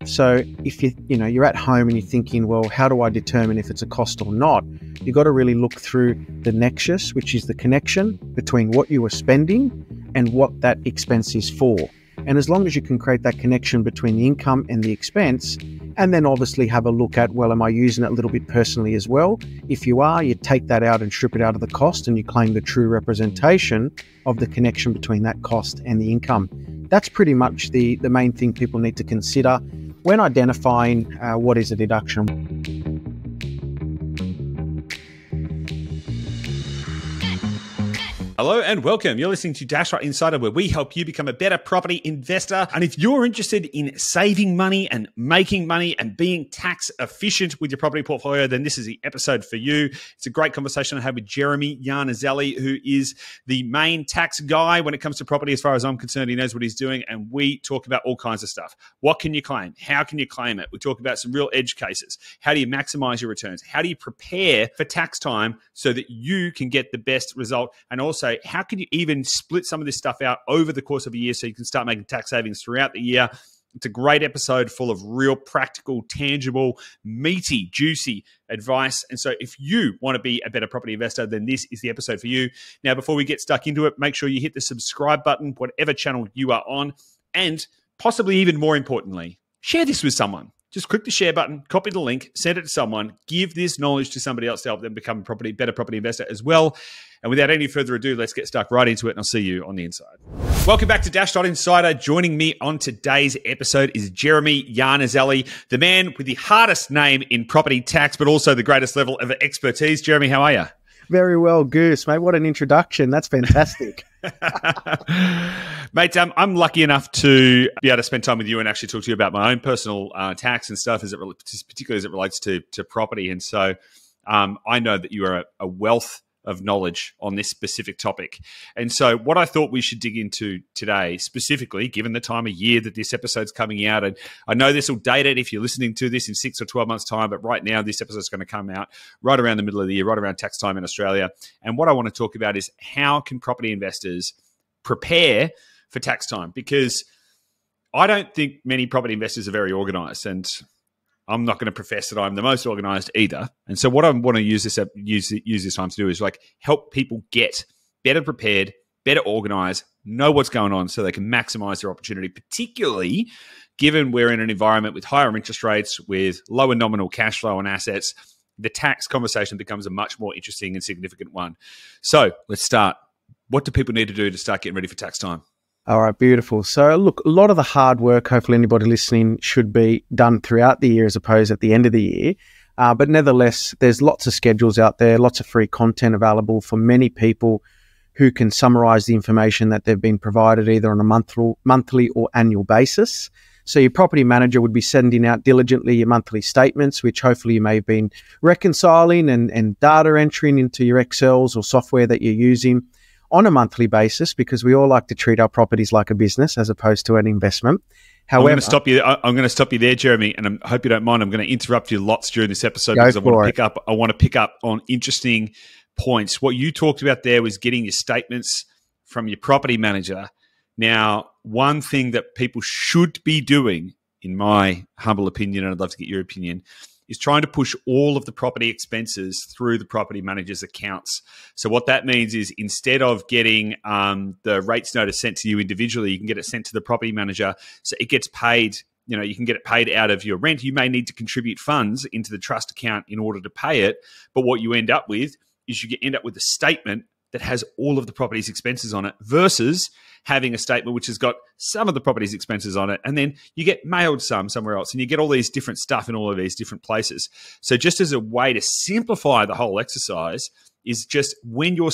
So if you're at home and you're thinking, well, how do I determine if it's a cost or not? You've got to really look through the nexus, which is the connection between what you are spending and what that expense is for. And as long as you can create that connection between the income and the expense, and then obviously have a look at, well, am I using it a little bit personally as well? If you are, you take that out and strip it out of the cost and you claim the true representation of the connection between that cost and the income. That's pretty much the main thing people need to consider when identifying what is a deduction. Hello and welcome. You're listening to Dash Right Insider, where we help you become a better property investor. And if you're interested in saving money and making money and being tax efficient with your property portfolio, then this is the episode for you. It's a great conversation I had with Jeremy Iannuzzelli, who is the main tax guy when it comes to property. As far as I'm concerned, he knows what he's doing. And we talk about all kinds of stuff. What can you claim? How can you claim it? We talk about some real edge cases. How do you maximize your returns? How do you prepare for tax time so that you can get the best result? And also, how can you even split some of this stuff out over the course of a year so you can start making tax savings throughout the year? It's a great episode full of real practical, tangible, meaty, juicy advice. And so if you want to be a better property investor, then this is the episode for you. Now, before we get stuck into it, make sure you hit the subscribe button, whatever channel you are on. And possibly even more importantly, share this with someone. Just click the share button, copy the link, send it to someone, give this knowledge to somebody else to help them become a better property investor as well. And without any further ado, let's get stuck right into it, and I'll see you on the inside. Welcome back to Dash Insider. Joining me on today's episode is Jeremy Iannuzzelli, the man with the hardest name in property tax, but also the greatest level of expertise. Jeremy, how are you? Very well, Goose, mate. What an introduction. That's fantastic. Mate, I'm lucky enough to be able to spend time with you and actually talk to you about my own personal tax and stuff, particularly as it relates to property. And so I know that you are a wealth of knowledge on this specific topic. And so what I thought we should dig into today, specifically, given the time of year that this episode's coming out, and I know this will date it if you're listening to this in 6 or 12 months' time, but right now this episode's going to come out right around the middle of the year, right around tax time in Australia. And what I want to talk about is how can property investors prepare for tax time? Because I don't think many property investors are very organized, and I'm not going to profess that I'm the most organized either. And so what I want to use this time to do is like help people get better prepared, better organized, know what's going on so they can maximize their opportunity, particularly given we're in an environment with higher interest rates, with lower nominal cash flow on assets. The tax conversation becomes a much more interesting and significant one. So let's start. What do people need to do to start getting ready for tax time? All right, beautiful. So look, a lot of the hard work, hopefully anybody listening, should be done throughout the year as opposed at the end of the year. But nevertheless, there's lots of schedules out there, lots of free content available for many people who can summarize the information that they've been provided either on a monthly or annual basis. So your property manager would be sending out diligently your monthly statements, which hopefully you may have been reconciling and data entering into your Excels or software that you're using on a monthly basis, because we all like to treat our properties like a business as opposed to an investment. However, I'm going to stop you there, Jeremy, and I hope you don't mind. I'm going to interrupt you lots during this episode because I want to pick up on interesting points. What you talked about there was getting your statements from your property manager. Now, one thing that people should be doing, in my humble opinion, and I'd love to get your opinion, is trying to push all of the property expenses through the property manager's accounts. So what that means is instead of getting the rates notice sent to you individually, you can get it sent to the property manager. So it gets paid, you can get it paid out of your rent. You may need to contribute funds into the trust account in order to pay it. But what you end up with is you end up with a statement that has all of the property's expenses on it versus having a statement which has got some of the property's expenses on it, and then you get mailed somewhere else, and you get all these different stuff in all of these different places. So just as a way to simplify the whole exercise is just when you buy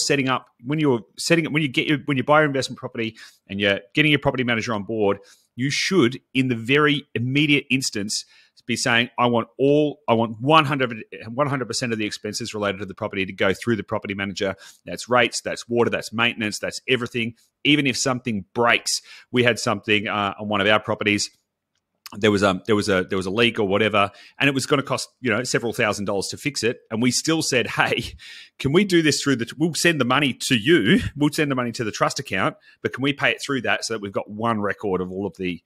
your investment property and you're getting your property manager on board, you should, in the very immediate instance, be saying, I want 100% of the expenses related to the property to go through the property manager. That's rates, that's water, that's maintenance, that's everything. Even if something breaks, we had something on one of our properties there was a leak or whatever, and it was going to cost several $1,000s to fix it, and we still said, hey, can we do this through we'll send the money to you, we'll send the money to the trust account, but can we pay it through that so that we've got one record of all of the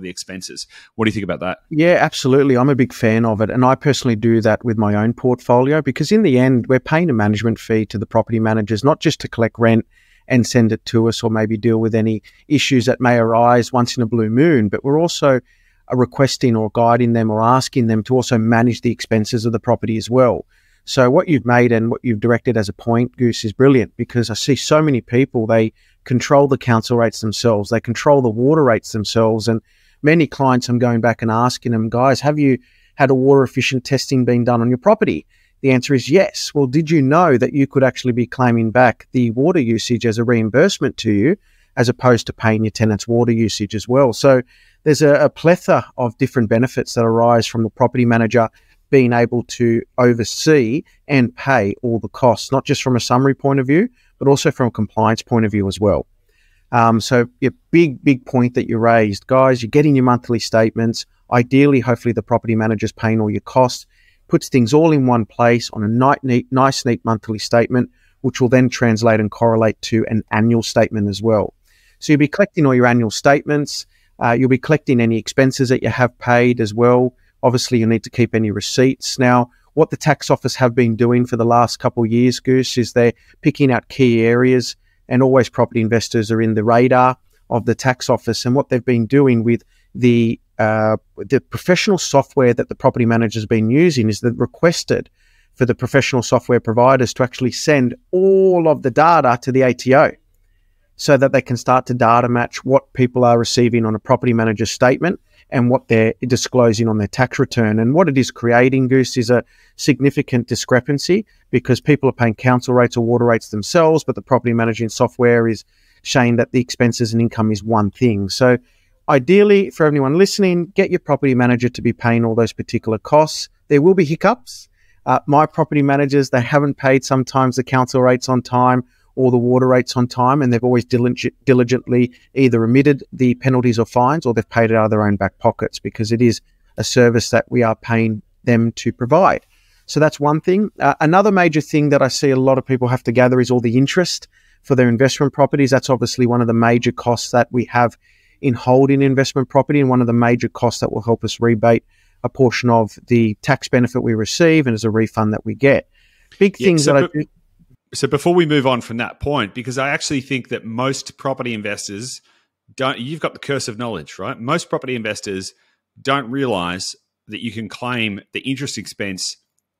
expenses? What do you think about that? Yeah, absolutely. I'm a big fan of it, and I personally do that with my own portfolio, because in the end we're paying a management fee to the property managers, not just to collect rent and send it to us or maybe deal with any issues that may arise once in a blue moon, but we're also requesting or guiding them or asking them to also manage the expenses of the property as well. So what you've made and what you've directed as a point, Goose, is brilliant, because I see so many people, they control the council rates themselves, they control the water rates themselves, and many clients I'm going back and asking them, guys, have you had a water efficient testing being done on your property? The answer is yes. Well, did you know that you could actually be claiming back the water usage as a reimbursement to you, as opposed to paying your tenant's water usage as well? So there's a plethora of different benefits that arise from the property manager being able to oversee and pay all the costs, not just from a summary point of view, but also from a compliance point of view as well. So your big point that you raised, guys, you're getting your monthly statements. Ideally, hopefully the property manager's paying all your costs, puts things all in one place on a nice, neat monthly statement, which will then translate and correlate to an annual statement as well. So you'll be collecting all your annual statements. You'll be collecting any expenses that you have paid as well. Obviously, you need to keep any receipts. Now, what the tax office have been doing for the last couple of years, Goose, is they're picking out key areas, and always property investors are in the radar of the tax office. And what they've been doing with the professional software that the property manager has been using is they've requested for the professional software providers to actually send all of the data to the ATO, so that they can start to data match what people are receiving on a property manager's statement and what they're disclosing on their tax return. And what it is creating, Goose, is a significant discrepancy, because people are paying council rates or water rates themselves, but the property managing software is saying that the expenses and income is one thing. So ideally, for everyone listening, get your property manager to be paying all those particular costs. There will be hiccups. My property managers, they haven't paid sometimes the council rates on time or the water rates on time, and they've always diligently either omitted the penalties or fines, or they've paid it out of their own back pockets, because it is a service that we are paying them to provide. So that's one thing. Another major thing that I see a lot of people have to gather is all the interest for their investment properties. That's obviously one of the major costs that we have in holding investment property, and one of the major costs that will help us rebate a portion of the tax benefit we receive and as a refund that we get. Big things that I do. So before we move on from that point, because I actually think that most property investors you've got the curse of knowledge, right? Most property investors don't realize that you can claim the interest expense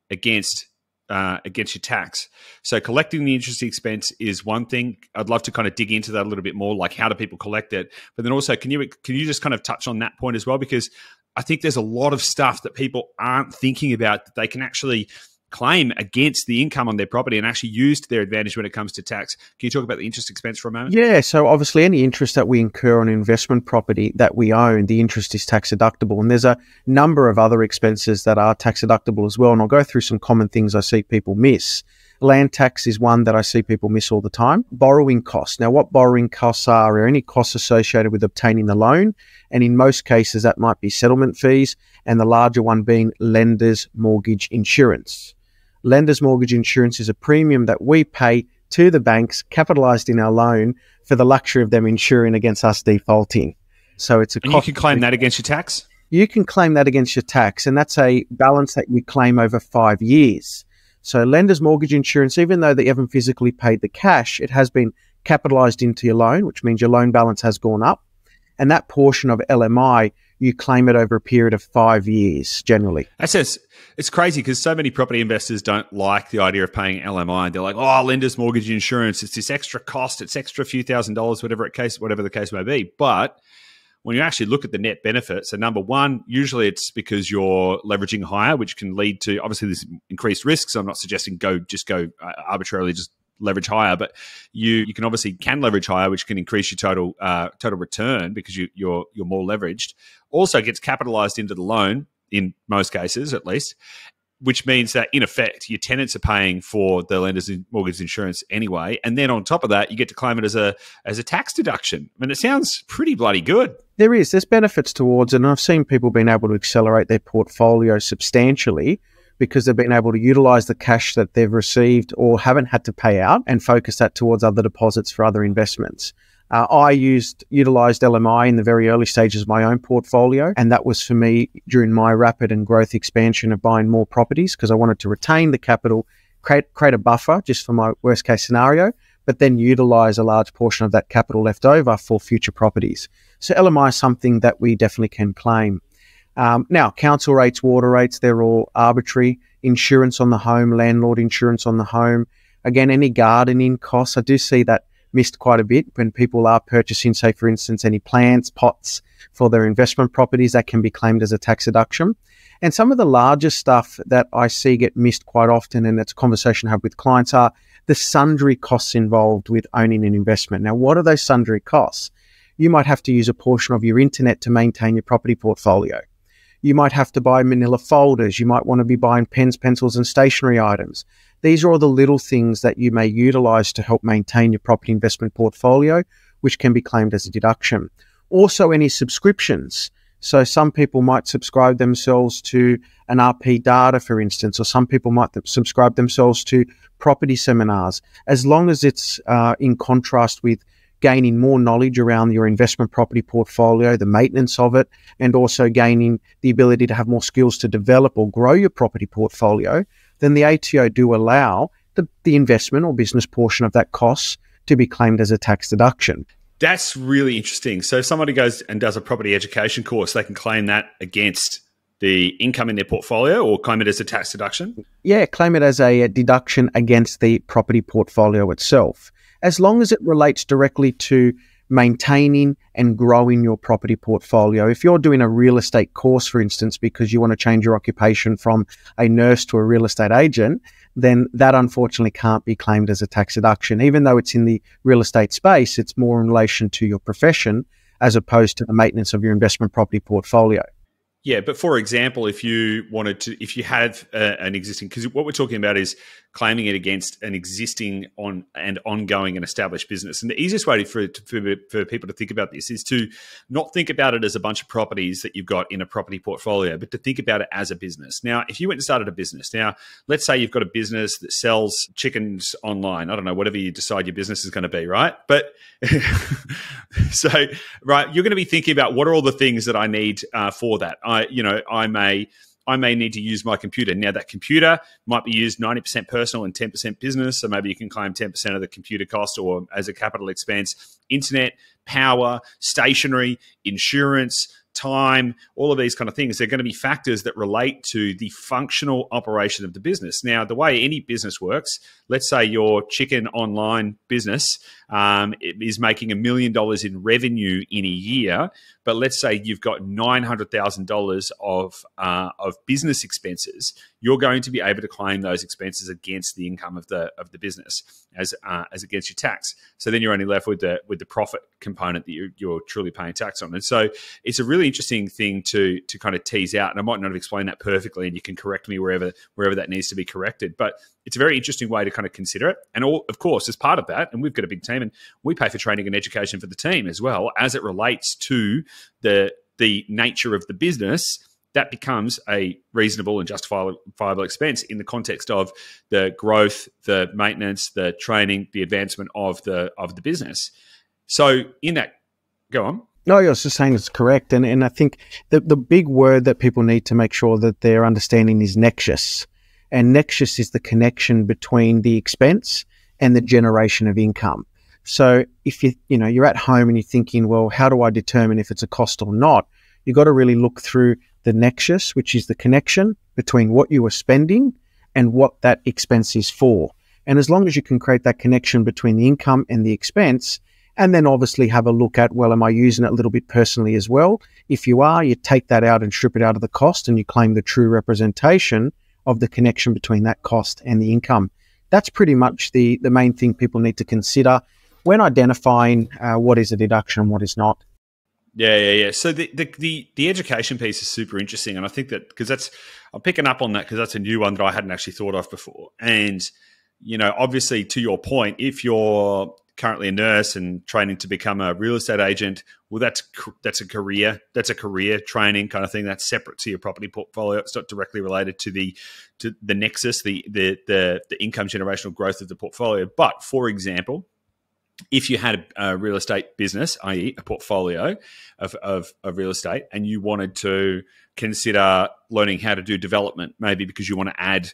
against your tax. So collecting the interest expense is one thing. I'd love to kind of dig into that a little bit more, like how do people collect it? But then also, can you just kind of touch on that point as well? Because I think there's a lot of stuff that people aren't thinking about that they can actually claim against the income on their property and actually use to their advantage when it comes to tax. Can you talk about the interest expense for a moment? Yeah, so obviously any interest that we incur on investment property that we own, the interest is tax deductible. And there's a number of other expenses that are tax deductible as well. And I'll go through some common things I see people miss. Land tax is one that I see people miss all the time. Borrowing costs. Now, what borrowing costs are any costs associated with obtaining the loan. And in most cases, that might be settlement fees, and the larger one being lender's mortgage insurance. Lender's mortgage insurance is a premium that we pay to the banks, capitalized in our loan, for the luxury of them insuring against us defaulting. So it's a cost. And you can claim that against your tax? You can claim that against your tax, and that's a balance that you claim over 5 years. So lender's mortgage insurance, even though they haven't physically paid the cash, it has been capitalized into your loan, which means your loan balance has gone up. And that portion of LMI, you claim it over a period of 5 years, generally. It's crazy because so many property investors don't like the idea of paying LMI. They're like, oh, lender's mortgage insurance, it's this extra cost, it's extra few $1,000s, whatever the case may be. But when you actually look at the net benefit, so number one, usually it's because you're leveraging higher, which can lead to, obviously, this increased risk. So I'm not suggesting go arbitrarily just leverage higher, but you can obviously leverage higher, which can increase your total return because you're more leveraged. Also gets capitalized into the loan in most cases, at least. which means that in effect, your tenants are paying for the lender's mortgage insurance anyway. And then on top of that, you get to claim it as a tax deduction. I mean, it sounds pretty bloody good. There's benefits towards it. And I've seen people being able to accelerate their portfolio substantially because they've been able to utilize the cash that they've received or haven't had to pay out and focus that towards other deposits for other investments. I utilized LMI in the very early stages of my own portfolio, and that was for me during my rapid and growth expansion of buying more properties because I wanted to retain the capital, create a buffer just for my worst case scenario, but then utilize a large portion of that capital left over for future properties. So LMI is something that we definitely can claim. Now, council rates, water rates, they're all arbitrary. Insurance on the home, landlord insurance on the home. Again, any gardening costs, I do see that missed quite a bit when people are purchasing, say, for instance, any plants, pots for their investment properties that can be claimed as a tax deduction. And some of the larger stuff that I see get missed quite often, and it's a conversation I have with clients, are the sundry costs involved with owning an investment. Now, what are those sundry costs? You might have to use a portion of your internet to maintain your property portfolio. You might have to buy manila folders. You might want to be buying pens, pencils, and stationery items. These are all the little things that you may utilize to help maintain your property investment portfolio, which can be claimed as a deduction. Also, any subscriptions. So some people might subscribe themselves to an RP data, for instance, or some people might subscribe themselves to property seminars. As long as it's in contrast with gaining more knowledge around your investment property portfolio, the maintenance of it, and also gaining the ability to have more skills to develop or grow your property portfolio, then the ATO do allow the investment or business portion of that cost to be claimed as a tax deduction. That's really interesting. So if somebody goes and does a property education course, they can claim that against the income in their portfolio or claim it as a tax deduction? Yeah, claim it as a deduction against the property portfolio itself, as long as it relates directly to maintaining and growing your property portfolio. If you're doing a real estate course, for instance, because you want to change your occupation from a nurse to a real estate agent, then that unfortunately can't be claimed as a tax deduction. Even though it's in the real estate space, it's more in relation to your profession as opposed to the maintenance of your investment property portfolio. Yeah, but for example, if you have an existing, because what we're talking about is claiming it against an existing and ongoing and established business. And the easiest way for people to think about this is to not think about it as a bunch of properties that you've got in a property portfolio, but to think about it as a business. Now, if you went and started a business, now let's say you've got a business that sells chickens online. I don't know, whatever you decide your business is going to be, right? But so, right, you're going to be thinking about what are all the things that I need for that. I may need to use my computer. Now, that computer might be used 90% personal and 10% business. So maybe you can claim 10% of the computer cost or as a capital expense. Internet, power, stationery, insurance, time, all of these kind of things. They're going to be factors that relate to the functional operation of the business. Now, the way any business works, let's say your chicken online business is making $1 million in revenue in a year, but let's say you've got $900,000 of business expenses. You're going to be able to claim those expenses against the income of the business as against your tax. So then you're only left with the profit component that you're truly paying tax on. And so it's a really interesting thing to kind of tease out. And I might not have explained that perfectly, and you can correct me wherever that needs to be corrected. But it's a very interesting way to kind of consider it. And of course, as part of that, and we've got a big team, and we pay for training and education for the team as well, as it relates to the nature of the business, that becomes a reasonable and justifiable expense in the context of the growth, the maintenance, the training, the advancement of the business. So in that, go on. No, I was just saying it's correct. And I think the big word that people need to make sure that they're understanding is nexus. And nexus is the connection between the expense and the generation of income. So if you're at home and you're thinking, well, how do I determine if it's a cost or not? You've got to really look through the nexus, which is the connection between what you are spending and what that expense is for. And as long as you can create that connection between the income and the expense, and then obviously have a look at, well, am I using it a little bit personally as well? If you are, you take that out and strip it out of the cost and you claim the true representation of the connection between that cost and the income. That's pretty much the main thing people need to consider when identifying what is a deduction and what is not. Yeah. So the education piece is super interesting, and I think that because I'm picking up on that because that's a new one that I hadn't actually thought of before. And obviously, to your point, if you're currently a nurse and training to become a real estate agent, well, that's a career training kind of thing. That's separate to your property portfolio. It's not directly related to the nexus, the income generational growth of the portfolio. But for example, if you had a real estate business, i.e. a portfolio of real estate, and you wanted to consider learning how to do development, maybe because you want to add,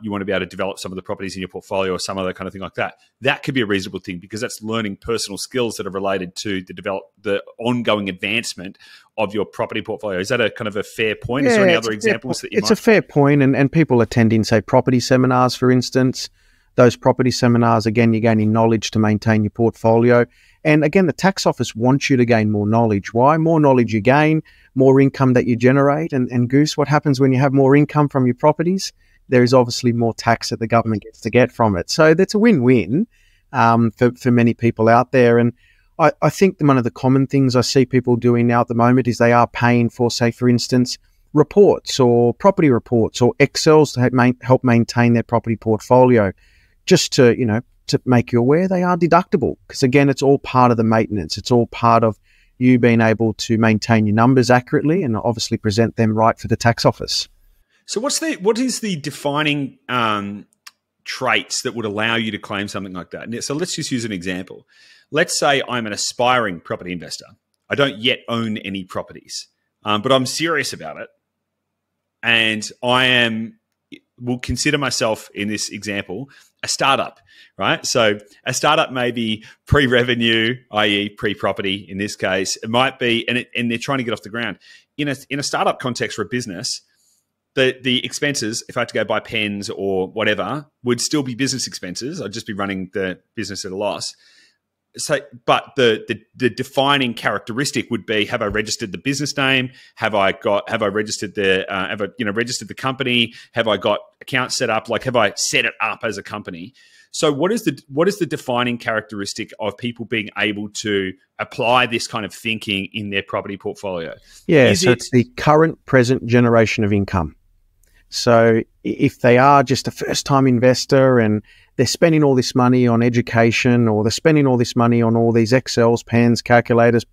you want to be able to develop some of the properties in your portfolio or some other kind of thing like that, that could be a reasonable thing because that's learning personal skills that are related to the ongoing advancement of your property portfolio. Is that a kind of a fair point? Is there any other examples that you might? It's a fair point, and people attending, say, property seminars, for instance. Those property seminars, again, you're gaining knowledge to maintain your portfolio. And again, the tax office wants you to gain more knowledge. Why? More knowledge you gain, more income that you generate. And Goose, what happens when you have more income from your properties? There is obviously more tax that the government gets to get from it. So that's a win-win for many people out there. And I think one of the common things I see people doing now at the moment is they are paying for, say, for instance, reports or property reports or Excels to help maintain their property portfolio. Just to make you aware, they are deductible because, again, it's all part of the maintenance. It's all part of you being able to maintain your numbers accurately and obviously present them right for the tax office. So what is the defining traits that would allow you to claim something like that? So let's just use an example. Let's say I'm an aspiring property investor. I don't yet own any properties, but I'm serious about it. And will consider myself in this example a startup, right? So a startup may be pre-revenue, i.e. pre-property in this case. It might be, and they're trying to get off the ground. In a startup context for a business, the expenses, if I had to go buy pens or whatever, would still be business expenses. I'd just be running the business at a loss. So, but the defining characteristic would be: have I registered the business name? Have I registered registered the company? Have I got accounts set up? Like, have I set it up as a company? So, what is the defining characteristic of people being able to apply this kind of thinking in their property portfolio? Yeah, so it's the current present generation of income. So if they are just a first-time investor and they're spending all this money on education, or they're spending all this money on all these Excels, pens, calculators,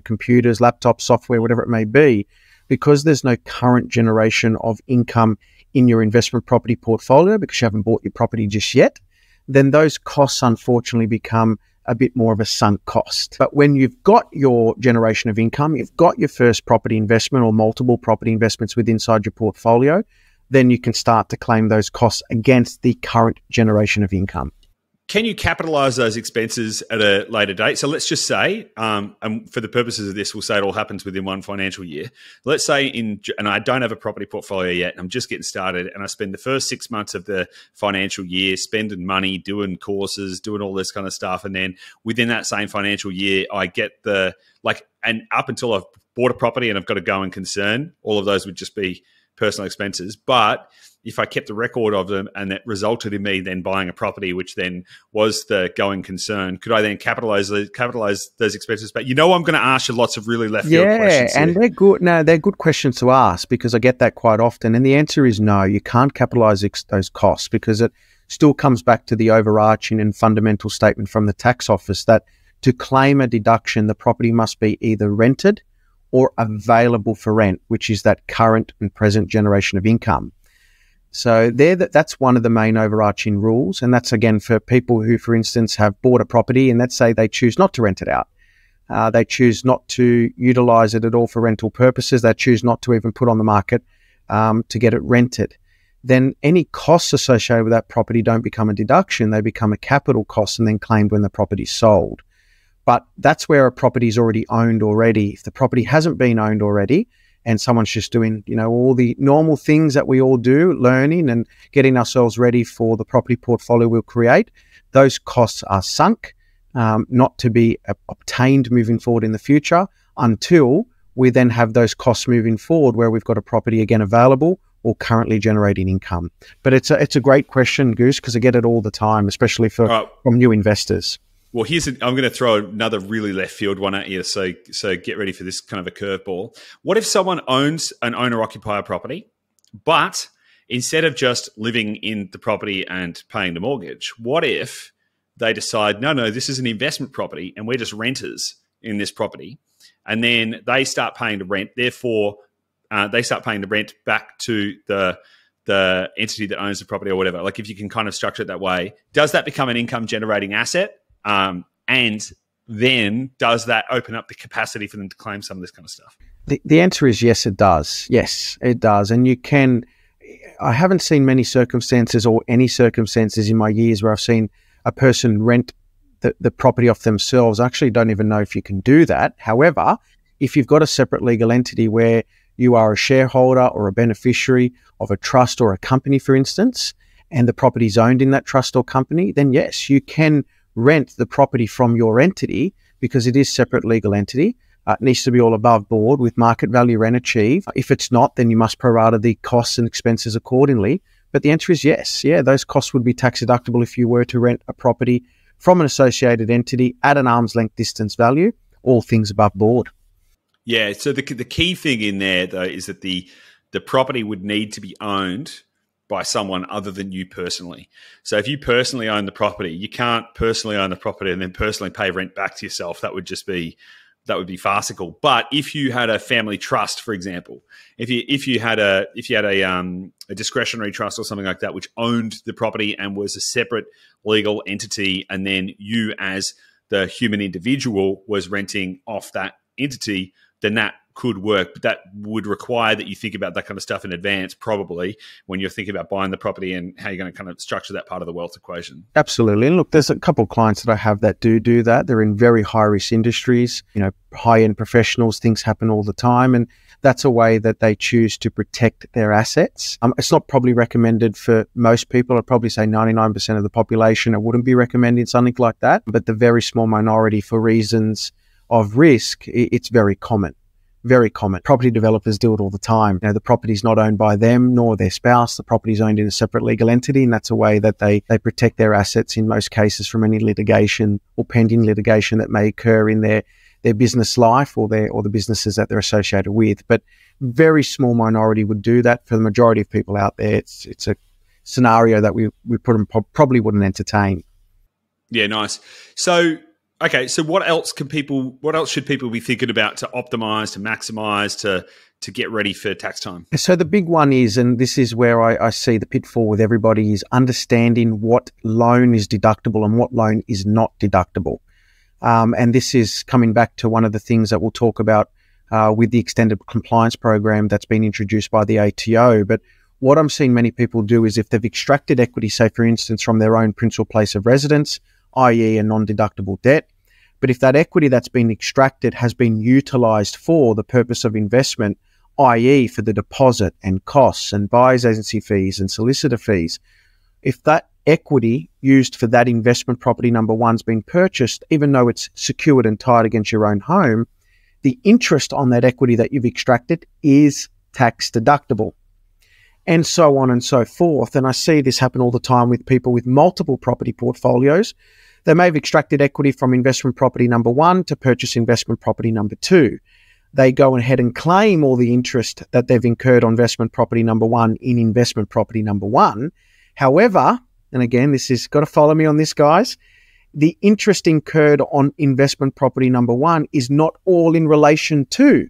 computers, laptops, software, whatever it may be, because there's no current generation of income in your investment property portfolio because you haven't bought your property just yet, then those costs unfortunately become a bit more of a sunk cost. But when you've got your generation of income, you've got your first property investment or multiple property investments inside your portfolio, then you can start to claim those costs against the current generation of income. Can you capitalize those expenses at a later date? So let's just say, and for the purposes of this, we'll say it all happens within one financial year. Let's say and I don't have a property portfolio yet, and I'm just getting started, and I spend the first 6 months of the financial year spending money, doing courses, doing all this kind of stuff. And then within that same financial year, I get and up until I've bought a property and I've got a going concern, all of those would just be personal expenses. But if I kept a record of them and that resulted in me then buying a property, which then was the going concern, could I then capitalize those expenses? But I'm going to ask you lots of really left field questions. Yeah, and they're good. No, they're good questions to ask because I get that quite often. And the answer is no, you can't capitalize those costs because it still comes back to the overarching and fundamental statement from the tax office that to claim a deduction, the property must be either rented or available for rent, which is that current and present generation of income. So that's one of the main overarching rules. And that's, again, for people who, for instance, have bought a property and let's say they choose not to rent it out. They choose not to utilize it at all for rental purposes. They choose not to even put on the market to get it rented. Then any costs associated with that property don't become a deduction. They become a capital cost and then claimed when the property is sold. But that's where a property is already owned already. If the property hasn't been owned already and someone's just doing, all the normal things that we all do, learning and getting ourselves ready for the property portfolio we'll create, those costs are sunk, not to be obtained moving forward in the future until we then have those costs moving forward where we've got a property again available or currently generating income. But it's a great question, Goose, because I get it all the time, especially from new investors. Well, I'm going to throw another really left field one at you. So get ready for this kind of a curveball. What if someone owns an owner-occupier property, but instead of just living in the property and paying the mortgage, what if they decide, no, this is an investment property and we're just renters in this property, and then they start paying the rent. Therefore, they start paying the rent back to the entity that owns the property or whatever. Like if you can kind of structure it that way, does that become an income generating asset? And then does that open up the capacity for them to claim some of this kind of stuff? The answer is yes, it does. Yes, it does. And I haven't seen many circumstances or any circumstances in my years where I've seen a person rent the property off themselves. I actually don't even know if you can do that. However, if you've got a separate legal entity where you are a shareholder or a beneficiary of a trust or a company, for instance, and the property is owned in that trust or company, then yes, you can rent the property from your entity because it is separate legal entity. It needs to be all above board with market value rent achieved. If it's not, then you must prorata the costs and expenses accordingly. But the answer is yes. Yeah, those costs would be tax deductible if you were to rent a property from an associated entity at an arm's length distance value, all things above board. Yeah, so the key thing in there, though, is that the property would need to be owned by someone other than you personally. So if you personally own the property, you can't personally own the property and then personally pay rent back to yourself. That would be farcical. But if you had a family trust, for example, if you had a discretionary trust or something like that, which owned the property and was a separate legal entity, and then you as the human individual was renting off that entity, then that could work. But that would require that you think about that kind of stuff in advance, probably, when you're thinking about buying the property and how you're going to kind of structure that part of the wealth equation. Absolutely. And look, there's a couple of clients that I have that do that. They're in very high-risk industries, high-end professionals. Things happen all the time. And that's a way that they choose to protect their assets. It's not probably recommended for most people. I'd probably say 99% of the population, it wouldn't be recommending something like that. But the very small minority, for reasons of risk, it's very common. Very common. Property developers do it all the time. The property is not owned by them nor their spouse. The property is owned in a separate legal entity, and that's a way that they protect their assets in most cases from any litigation or pending litigation that may occur in their business life or the businesses that they're associated with. But very small minority would do that. For the majority of people out there, it's a scenario that we probably wouldn't entertain. Yeah, nice. So okay, so what else should people be thinking about to optimize, to maximize, to get ready for tax time? So the big one is, and this is where I see the pitfall with everybody, is understanding what loan is deductible and what loan is not deductible. And this is coming back to one of the things that we'll talk about with the extended compliance program that's been introduced by the ATO. But what I'm seeing many people do is if they've extracted equity, say for instance, from their own principal place of residence, i.e. a non-deductible debt, but if that equity that's been extracted has been utilised for the purpose of investment, i.e. for the deposit and costs and buyer's agency fees and solicitor fees, if that equity used for that investment property number one's been purchased, even though it's secured and tied against your own home, the interest on that equity that you've extracted is tax deductible. And so on and so forth. And I see this happen all the time with people with multiple property portfolios. They may have extracted equity from investment property number one to purchase investment property number two. They go ahead and claim all the interest that they've incurred on investment property number one in investment property number one. However, and again, this is got to follow me on this, guys, the interest incurred on investment property number one is not all in relation to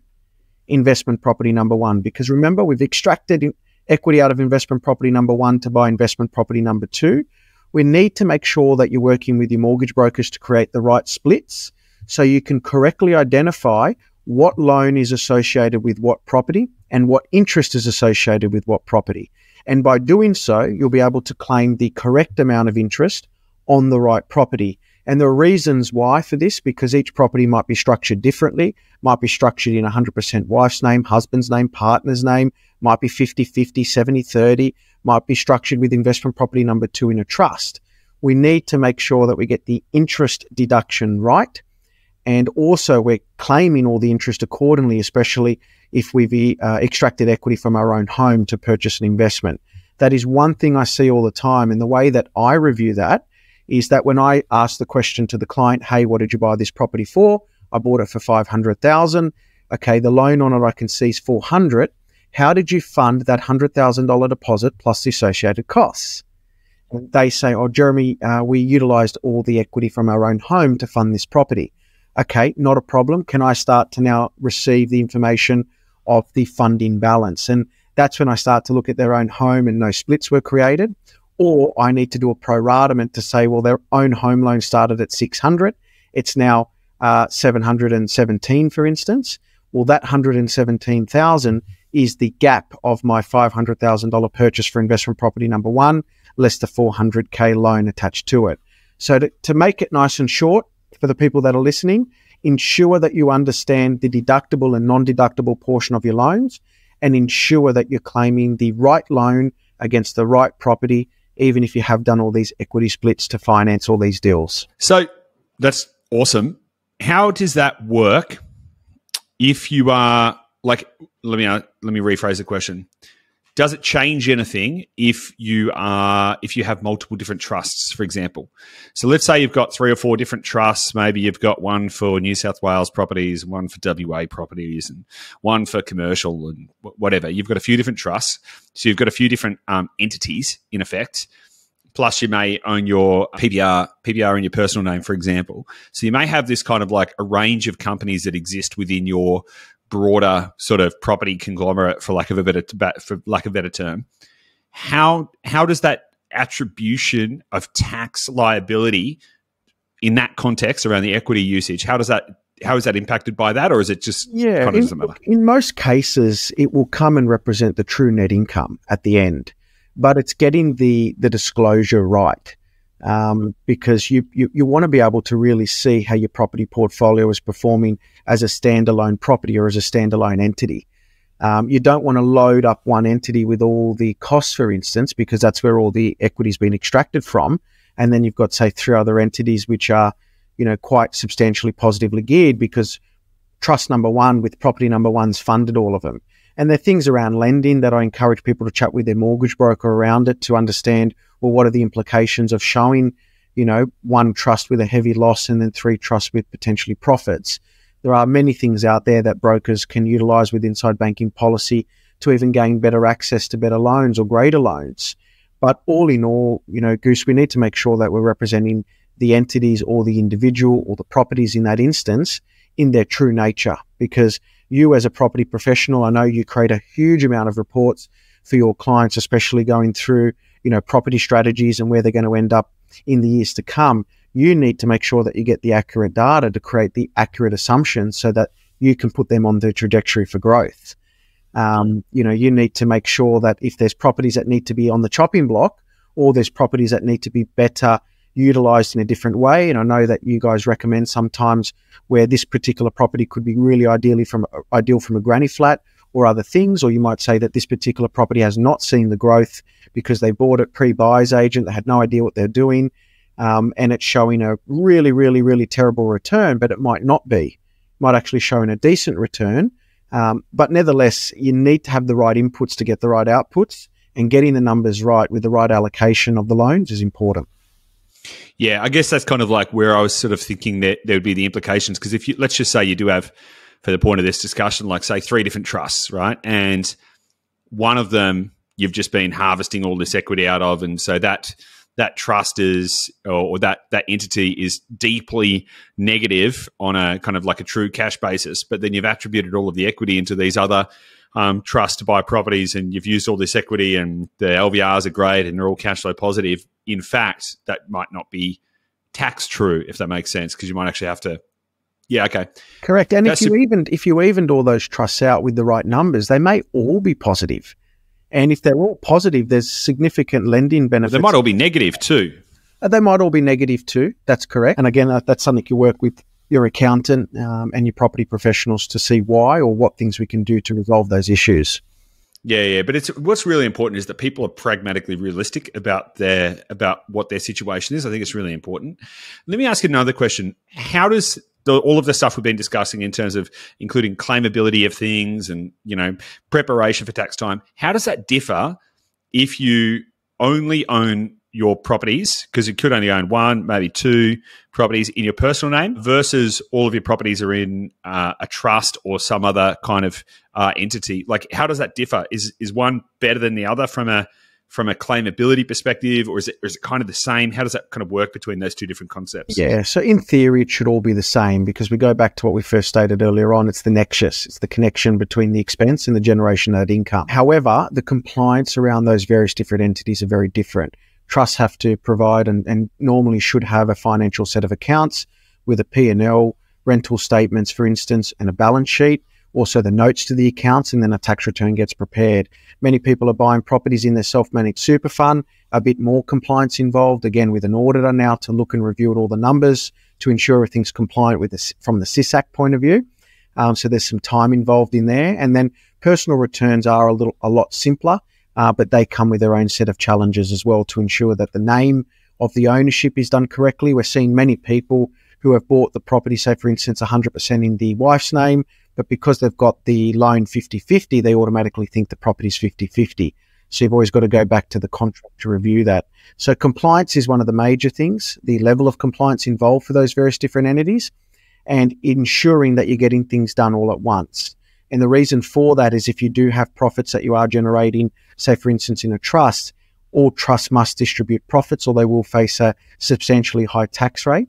investment property number one, because remember, we've extracted equity out of investment property number one to buy investment property number two. We need to make sure that you're working with your mortgage brokers to create the right splits so you can correctly identify what loan is associated with what property and what interest is associated with what property. And by doing so, you'll be able to claim the correct amount of interest on the right property. And there are reasons why for this, because each property might be structured differently, might be structured in 100% wife's name, husband's name, partner's name, might be 50-50, 70-30, might be structured with investment property number two in a trust. We need to make sure that we get the interest deduction right. And also we're claiming all the interest accordingly, especially if we've extracted equity from our own home to purchase an investment. That is one thing I see all the time. And the way that I review that is that when I ask the question to the client, hey, what did you buy this property for? I bought it for 500,000. Okay, the loan on it I can see is 400. How did you fund that $100,000 deposit plus the associated costs? And they say, oh, Jeremy, we utilized all the equity from our own home to fund this property. Okay, not a problem. Can I start to now receive the information of the funding balance? And that's when I start to look at their own home and no splits were created. Or I need to do a proratement to say, well, their own home loan started at 600. It's now 717, for instance. Well, that 117,000 is the gap of my $500,000 purchase for investment property number one, less the 400K loan attached to it. So to make it nice and short for the people that are listening, ensure that you understand the deductible and non-deductible portion of your loans, and ensure that you're claiming the right loan against the right property, even if you have done all these equity splits to finance all these deals. So that's awesome. How does that work if you are like, let me rephrase the question. Does it change anything if you have multiple different trusts, for example? So let's say you've got 3 or 4 different trusts. Maybe you've got one for New South Wales properties, one for WA properties, and one for commercial and whatever. You've got a few different trusts. So you've got a few different entities in effect. Plus you may own your PBR in your personal name, for example. So you may have this kind of like a range of companies that exist within your broader sort of property conglomerate, for lack of a better term. How does that attribution of tax liability in that context around the equity usage, how is that impacted by that, or is it just kind of doesn't matter? In most cases, it will come and represent the true net income at the end, but it's getting the disclosure right. Because you want to be able to really see how your property portfolio is performing as a standalone property or as a standalone entity. You don't want to load up one entity with all the costs, for instance, because that's where all the equity has been extracted from. And then you've got, say, 3 other entities which are, quite substantially positively geared because trust number one with property number one's funded all of them. And there are things around lending that I encourage people to chat with their mortgage broker around it to understand, well, what are the implications of showing, one trust with a heavy loss and then 3 trusts with potentially profits. There are many things out there that brokers can utilize with inside banking policy to even gain better access to better loans or greater loans. But all in all, Goose, we need to make sure that we're representing the entities or the individual or the properties in that instance in their true nature, because you as a property professional, I know you create a huge amount of reports for your clients, especially going through, property strategies and where they're going to end up in the years to come. You need to make sure that you get the accurate data to create the accurate assumptions so that you can put them on the trajectory for growth. You need to make sure that if there's properties that need to be on the chopping block or there's properties that need to be better utilized in a different way. And I know that you guys recommend sometimes where this particular property could be really ideal from a granny flat or other things, or you might say that this particular property has not seen the growth because they bought it pre-buyer's agent, they had no idea what they're doing, and it's showing a really, really, really terrible return, but it might not be. It might actually show a decent return, but nevertheless, you need to have the right inputs to get the right outputs, and getting the numbers right with the right allocation of the loans is important. Yeah, I guess that's kind of like where I was sort of thinking that there would be the implications. Because if you, let's just say you do have, for the point of this discussion, like say 3 different trusts, right? And one of them you've just been harvesting all this equity out of. And so that trust is, or that entity is deeply negative on a kind of like a true cash basis. But then you've attributed all of the equity into these other trusts to buy properties, and you've used all this equity and the LVRs are great and they're all cash flow positive. In fact, that might not be tax true, if that makes sense, because you might actually have to. Yeah, okay. Correct. And if you evened all those trusts out with the right numbers, they may all be positive. And if they're all positive, there's significant lending benefits. They might all be negative too. They might all be negative too. That's correct. And again, that's something you work with your accountant and your property professionals to see why or what things we can do to resolve those issues. Yeah. But what's really important is that people are pragmatically realistic about what their situation is. I think it's really important. Let me ask you another question. How does all of the stuff we've been discussing in terms of including claimability of things and, preparation for tax time, how does that differ if you only own your properties, because you could only own one, maybe two properties in your personal name, versus all of your properties are in a trust or some other kind of entity. Like, how does that differ? Is one better than the other from a claimability perspective, or is it kind of the same? How does that kind of work between those two different concepts? Yeah, so in theory, it should all be the same, because we go back to what we first stated earlier on. It's the nexus. It's the connection between the expense and the generation of that income. However, the compliance around those various different entities are very different. Trusts have to provide and normally should have a financial set of accounts with a P&L, rental statements, for instance, and a balance sheet. Also the notes to the accounts, and then a tax return gets prepared. Many people are buying properties in their self-managed super fund, a bit more compliance involved, again, with an auditor now to look and review all the numbers to ensure everything's compliant with this from the CIS Act point of view. So there's some time involved in there. And then personal returns are a lot simpler, but they come with their own set of challenges as well to ensure that the name of the ownership is done correctly. We're seeing many people who have bought the property, say, for instance, 100% in the wife's name, but because they've got the loan 50-50, they automatically think the property's 50-50. So you've always got to go back to the contract to review that. So compliance is one of the major things, the level of compliance involved for those various different entities, and ensuring that you're getting things done all at once. And the reason for that is if you do have profits that you are generating, say, for instance, in a trust, all trusts must distribute profits or they will face a substantially high tax rate.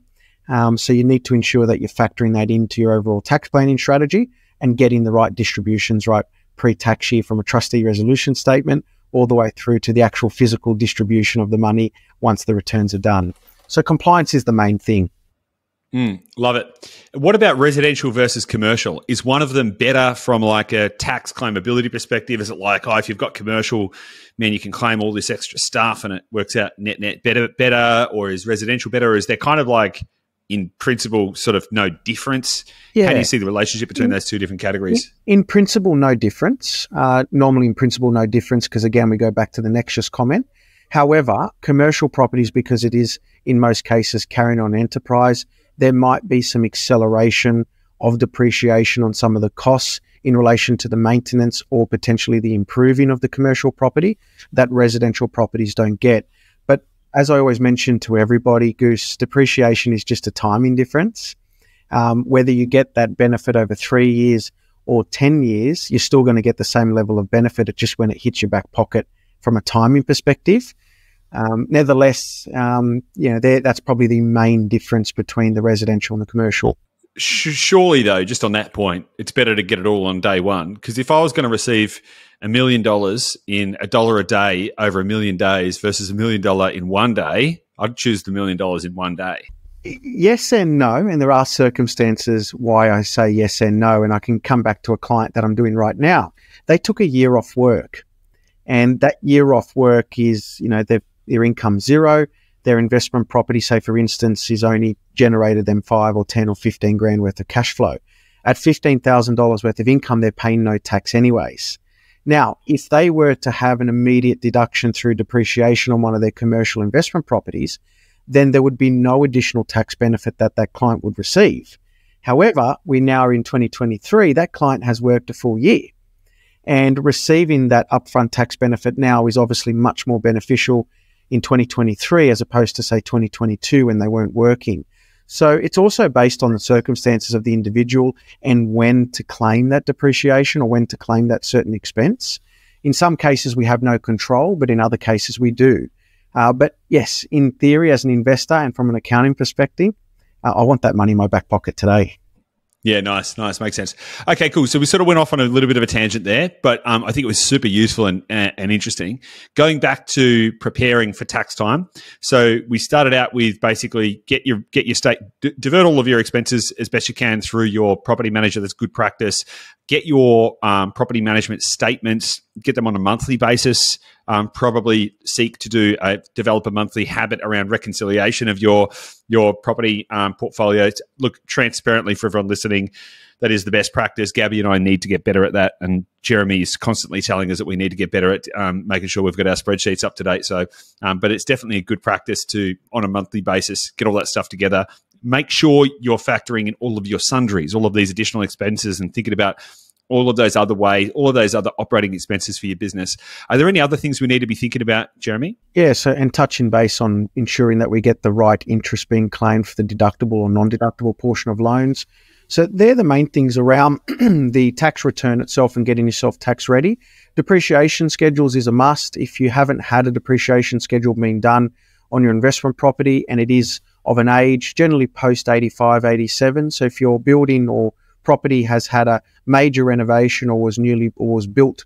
So you need to ensure that you're factoring that into your overall tax planning strategy and getting the right distributions right pre-tax year, from a trustee resolution statement all the way through to the actual physical distribution of the money once the returns are done. So compliance is the main thing. Love it. What about residential versus commercial? Is one of them better from like a tax claimability perspective? Is it like, if you've got commercial, man, you can claim all this extra stuff and it works out net better, or is residential better? Or is there kind of like, in principle, sort of no difference? Yeah. How do you see the relationship between those two different categories? In principle, no difference. Normally in principle, no difference, because again, we go back to the nexus comment. However, commercial properties, because it is in most cases carrying on enterprise, there might be some acceleration of depreciation on some of the costs in relation to the maintenance or potentially the improving of the commercial property that residential properties don't get. But as I always mention to everybody, Goose, depreciation is just a timing difference. Whether you get that benefit over 3 years or 10 years, you're still going to get the same level of benefit. It's just when it hits your back pocket from a timing perspective. Nevertheless, that's probably the main difference between the residential and the commercial. Surely, though, just on that point, it's better to get it all on day one. Because if I was going to receive $1 million in $1 a day over 1 million days versus $1 million in 1 day, I'd choose the $1 million in 1 day. Yes and no, and there are circumstances why I say yes and no, and I can come back to a client that I'm doing right now. They took a year off work, and that year off work is, their income zero. Their investment property, say for instance, is only generated them 5 or 10 or 15 grand worth of cash flow. At $15,000 worth of income, they're paying no tax anyways. Now, if they were to have an immediate deduction through depreciation on one of their commercial investment properties, then there would be no additional tax benefit that client would receive. However, we now are in 2023, that client has worked a full year, and receiving that upfront tax benefit now is obviously much more beneficial in 2023 as opposed to, say, 2022 when they weren't working. So it's also based on the circumstances of the individual and when to claim that depreciation or when to claim that certain expense. In some cases, we have no control, but in other cases, we do. But yes, in theory, as an investor and from an accounting perspective, I want that money in my back pocket today. Yeah, nice. Makes sense. Okay, cool. So we sort of went off on a little bit of a tangent there, but I think it was super useful and interesting. Going back to preparing for tax time. So we started out with basically get your state, divert all of your expenses as best you can through your property manager. That's good practice. Get your property management statements, get them on a monthly basis. Probably seek to develop a monthly habit around reconciliation of your property portfolio. Look, transparently for everyone listening, that is the best practice. Gabby and I need to get better at that, and Jeremy is constantly telling us that we need to get better at making sure we've got our spreadsheets up to date. So, but it's definitely a good practice to, on a monthly basis, get all that stuff together. Make sure you're factoring in all of your sundries, all of these additional expenses, and thinking about all of those other ways, all of those other operating expenses for your business. Are there any other things we need to be thinking about, Jeremy? Yeah, so and touching base on ensuring that we get the right interest being claimed for the deductible or non-deductible portion of loans. So they're the main things around the tax return itself and getting yourself tax ready. Depreciation schedules is a must. If you haven't had a depreciation schedule being done on your investment property and it is of an age, generally post 85, 87. So if your building or property has had a major renovation or was built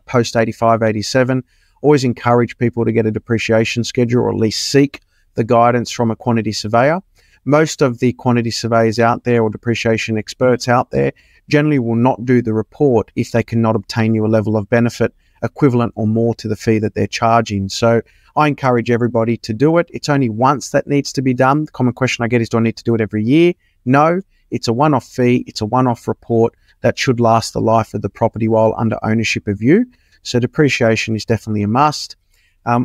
post 85, 87, always encourage people to get a depreciation schedule or at least seek the guidance from a quantity surveyor. Most of the quantity surveyors out there or depreciation experts out there generally will not do the report if they cannot obtain you a level of benefit equivalent or more to the fee that they're charging. So I encourage everybody to do it. It's only once that needs to be done. The common question I get is, do I need to do it every year? No, it's a one-off fee. It's a one-off report that should last the life of the property while under ownership of you. So depreciation is definitely a must.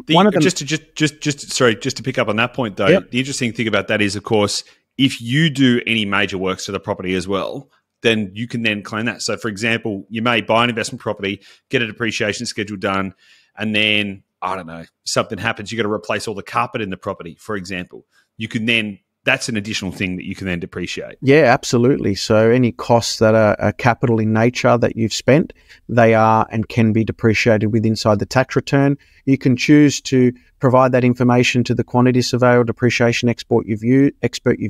Just to pick up on that point, though, Yep. The interesting thing about that is, of course, if you do any major works to the property as well, then you can then claim that. So, for example, you may buy an investment property, get a depreciation schedule done, and then, I don't know, something happens. You got to replace all the carpet in the property, for example. You can then, that's an additional thing that you can then depreciate. Yeah, absolutely. So any costs that are capital in nature that you've spent, they are and can be depreciated with inside the tax return. You can choose to provide that information to the quantity surveyor or depreciation expert you've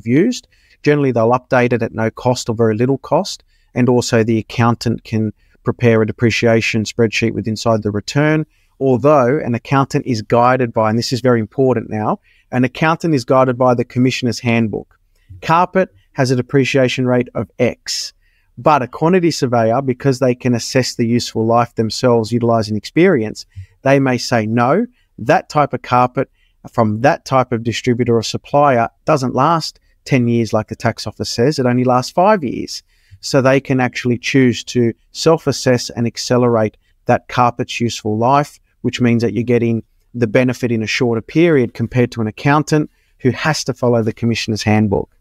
used. Generally, they'll update it at no cost or very little cost. And also the accountant can prepare a depreciation spreadsheet with inside the return. Although an accountant is guided by, and this is very important now, an accountant is guided by the Commissioner's Handbook. Carpet has a depreciation rate of X, but a quantity surveyor, because they can assess the useful life themselves utilizing experience, they may say, no, that type of carpet from that type of distributor or supplier doesn't last 10 years like the tax office says, it only lasts 5 years. So they can actually choose to self-assess and accelerate that carpet's useful life, which means that you're getting the benefit in a shorter period compared to an accountant who has to follow the Commissioner's Handbook.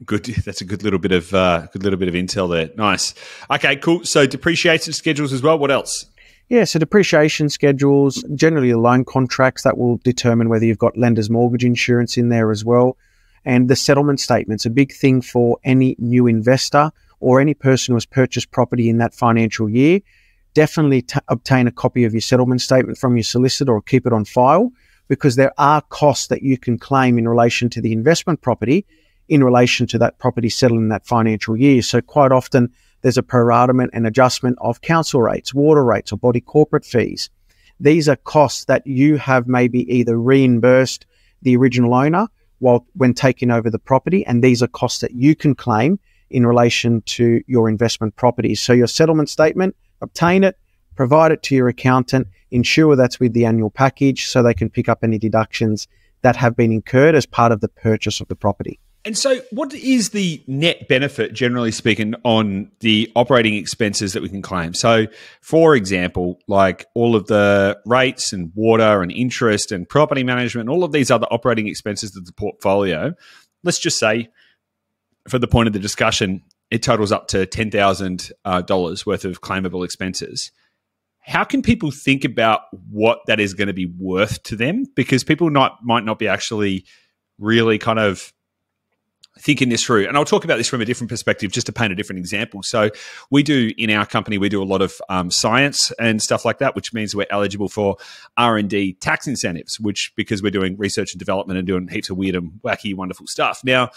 Good. That's a good little bit of intel there. Nice. Okay, cool. So depreciation schedules as well. What else? Yeah, so depreciation schedules, generally loan contracts that will determine whether you've got lender's mortgage insurance in there as well. And the settlement statement's a big thing for any new investor or any person who has purchased property in that financial year. Definitely obtain a copy of your settlement statement from your solicitor or keep it on file, because there are costs that you can claim in relation to the investment property in relation to that property settled in that financial year. So quite often there's a proratement and adjustment of council rates, water rates, or body corporate fees. These are costs that you have maybe either reimbursed the original owner when taking over the property, and these are costs that you can claim in relation to your investment properties. So your settlement statement, obtain it, provide it to your accountant, ensure that's with the annual package so they can pick up any deductions that have been incurred as part of the purchase of the property. And so what is the net benefit, generally speaking, on the operating expenses that we can claim? So, for example, like all of the rates and water and interest and property management, all of these other operating expenses of the portfolio, let's just say, for the point of the discussion, it totals up to $10,000 worth of claimable expenses. How can people think about what that is going to be worth to them? Because people might not be actually really kind of thinking this through. And I'll talk about this from a different perspective, just to paint a different example. So we do, in our company, we do a lot of science and stuff like that, which means we're eligible for R&D tax incentives, which, because we're doing research and development and doing heaps of weird and wacky, wonderful stuff. Now,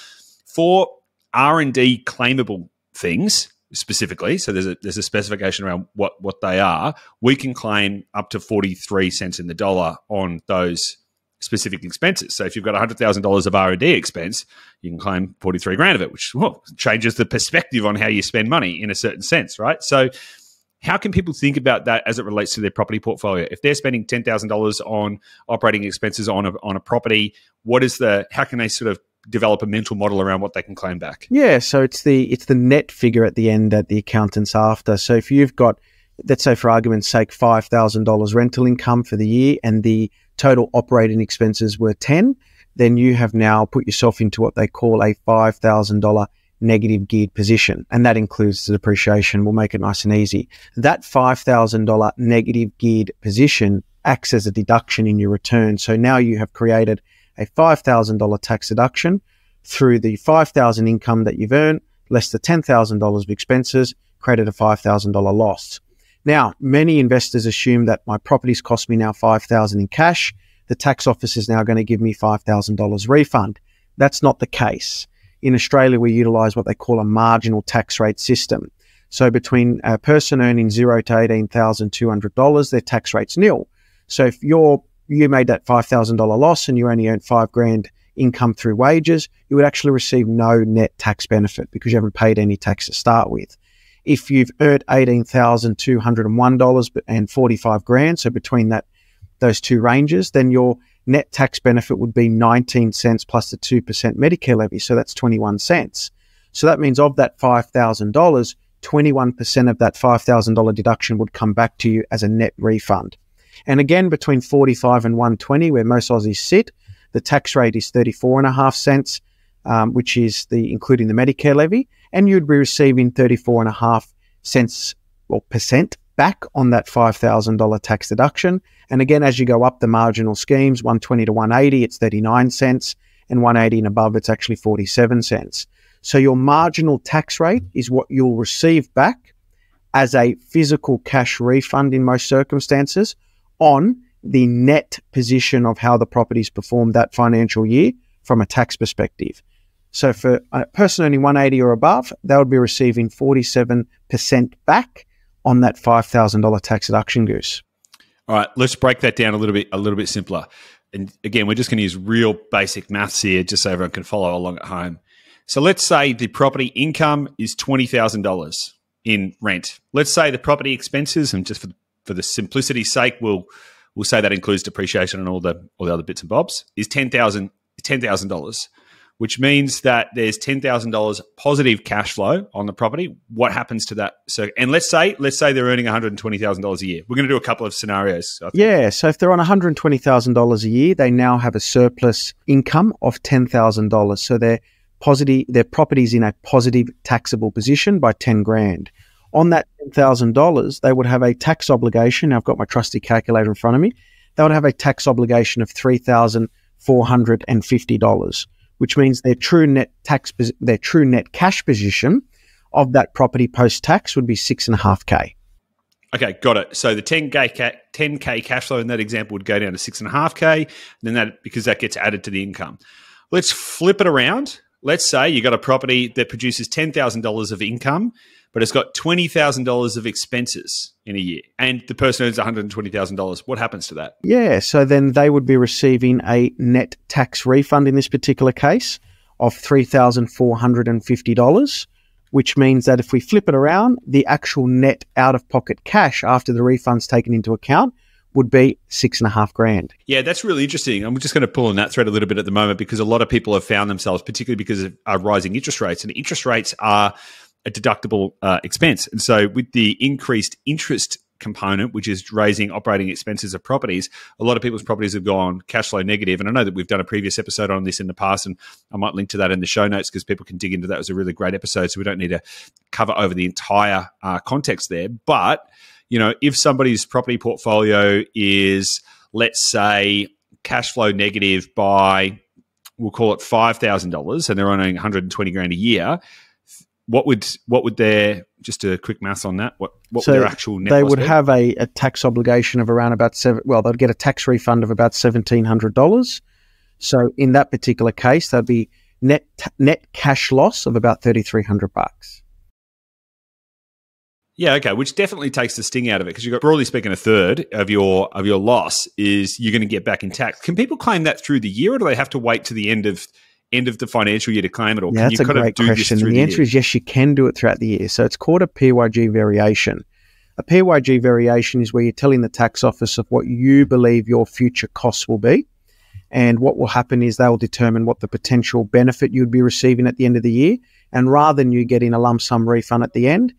for R&D claimable things specifically, so there's a specification around what they are, we can claim up to 43 cents in the dollar on those specific expenses. So if you've got $100,000 of R&D expense, you can claim 43 grand of it, which changes the perspective on how you spend money in a certain sense, right? So how can people think about that as it relates to their property portfolio? If they're spending $10,000 on operating expenses on a property, how can they sort of develop a mental model around what they can claim back? Yeah, so it's the net figure at the end that the accountant's after. So if you've got, let's say for argument's sake, $5,000 rental income for the year and the total operating expenses were 10, then you have now put yourself into what they call a $5,000 negative geared position, and that includes the depreciation. We'll make it nice and easy. That $5,000 negative geared position acts as a deduction in your return. So now you have created a $5,000 tax deduction through the $5,000 income that you've earned, less the $10,000 of expenses, created a $5,000 loss. Now, many investors assume that my properties cost me now $5,000 in cash. The tax office is now going to give me $5,000 refund. That's not the case. In Australia, we utilize what they call a marginal tax rate system. So between a person earning $0 to $18,200, their tax rate's nil. So if you made that $5,000 loss and you only earned $5,000 income through wages, you would actually receive no net tax benefit because you haven't paid any tax to start with. If you've earned $18,201 and $45,000, so between those two ranges, then your net tax benefit would be 19 cents plus the 2% Medicare levy. So that's 21 cents. So that means of that $5,000, 21% of that $5,000 deduction would come back to you as a net refund. And again, between 45 and 120, where most Aussies sit, the tax rate is 34.5 cents, which is including the Medicare levy, and you'd be receiving 34.5 cents or percent back on that $5,000 tax deduction. And again, as you go up the marginal schemes, 120 to 180, it's 39 cents, and 180 and above, it's actually 47 cents. So your marginal tax rate is what you'll receive back as a physical cash refund in most circumstances on the net position of how the properties performed that financial year from a tax perspective. So for a person earning 180 or above, they would be receiving 47% back on that $5,000 tax deduction, Goose. All right, let's break that down a little bit simpler. And again, we're just going to use real basic maths here just so everyone can follow along at home. So let's say the property income is $20,000 in rent. Let's say the property expenses, and just for the simplicity's sake, we'll say that includes depreciation and all the other bits and bobs, is $10,000, which means that there's $10,000 positive cash flow on the property. What happens to that? So, and let's say they're earning $120,000 a year. We're going to do a couple of scenarios. Yeah. So if they're on $120,000 a year, they now have a surplus income of $10,000. So their property's in a positive taxable position by $10,000. On that $10,000, they would have a tax obligation. Now I've got my trusty calculator in front of me. They would have a tax obligation of $3,450, which means their true net cash position of that property post-tax would be $6,500. Okay, got it. So the 10K cash flow in that example would go down to $6,500, and then because that gets added to the income. Let's flip it around. Let's say you got a property that produces $10,000 of income, but it's got $20,000 of expenses in a year, and the person earns $120,000. What happens to that? Yeah, so then they would be receiving a net tax refund in this particular case of $3,450, which means that if we flip it around, the actual net out-of-pocket cash after the refund's taken into account would be $6,500. Yeah, that's really interesting. I'm just going to pull on that thread a little bit at the moment because a lot of people have found themselves, particularly because of rising interest rates, and interest rates are a deductible expense. And so with the increased interest component, which is raising operating expenses of properties, a lot of people's properties have gone cash flow negative. And I know that we've done a previous episode on this in the past, and I might link to that in the show notes because people can dig into that. It was a really great episode, so we don't need to cover over the entire context there. But, you know, if somebody's property portfolio is, let's say, cash flow negative by, we'll call it $5,000, and they're earning $120,000 a year, what would their, just a quick math on that, what would their actual net they would be? have a tax obligation of around about they'd get a tax refund of about $1,700. So in that particular case, that'd be net cash loss of about $3,300. Yeah, okay, which definitely takes the sting out of it because you've got, broadly speaking, a third of your loss is you're going to get back in tax. Can people claim that through the year, or do they have to wait to the end of the financial year to claim it? Or yeah, can that's you a kind great of do question. this through And the answer is yes, you can do it throughout the year. So it's called a PYG variation. A PYG variation is where you're telling the tax office of what you believe your future costs will be. And what will happen is they'll determine what the potential benefit you'd be receiving at the end of the year. And rather than you getting a lump sum refund at the end,